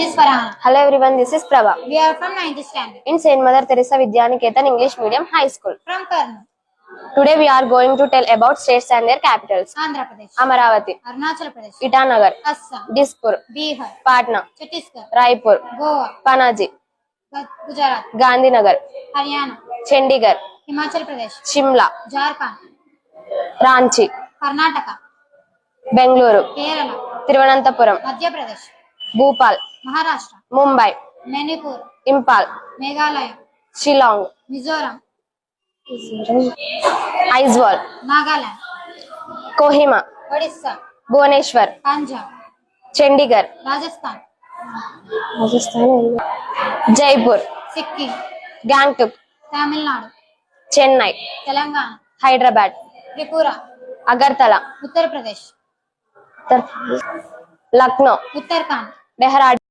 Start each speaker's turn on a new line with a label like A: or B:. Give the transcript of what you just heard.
A: is Farhana.
B: Hello everyone, this is Prabha.
A: We are from 9th standard.
B: In Saint Mother Teresa Vidyaniketan English Medium High School.
A: From Kurnool.
B: Today we are going to tell about states and their capitals.
A: Andhra Pradesh.
B: Amaravati,
A: Arunachal Pradesh.
B: Itanagar,
A: Assam.
B: Dispur,
A: Bihar.
B: Patna,
A: Chhattisgarh.
B: Raipur,
A: Goa.
B: Panaji,
A: Gujarat.
B: Gandhinagar,
A: Haryana.
B: Chandigarh,
A: Himachal Pradesh.
B: Shimla,
A: Jharkhand.
B: Ranchi,
A: Karnataka.
B: Bengaluru,
A: Kerala.
B: Thiruvananthapuram,
A: Madhya Pradesh.
B: Bhopal,
A: Maharashtra.
B: Mumbai,
A: Manipur.
B: Impal,
A: Meghalaya.
B: Shillong,
A: Mizoram.
B: Aizawl,
A: Nagaland.
B: Kohima,
A: Odisha.
B: Bhubaneswar,
A: Punjab.
B: Chandigarh,
A: Rajasthan.
B: Jaipur,
A: Sikkim.
B: Gangtok,
A: Tamil Nadu.
B: Chennai,
A: Telangana.
B: Hyderabad,
A: Tripura.
B: Agartala,
A: Uttar Pradesh.
B: Lucknow,
A: Uttarakhand.
B: Dehradun.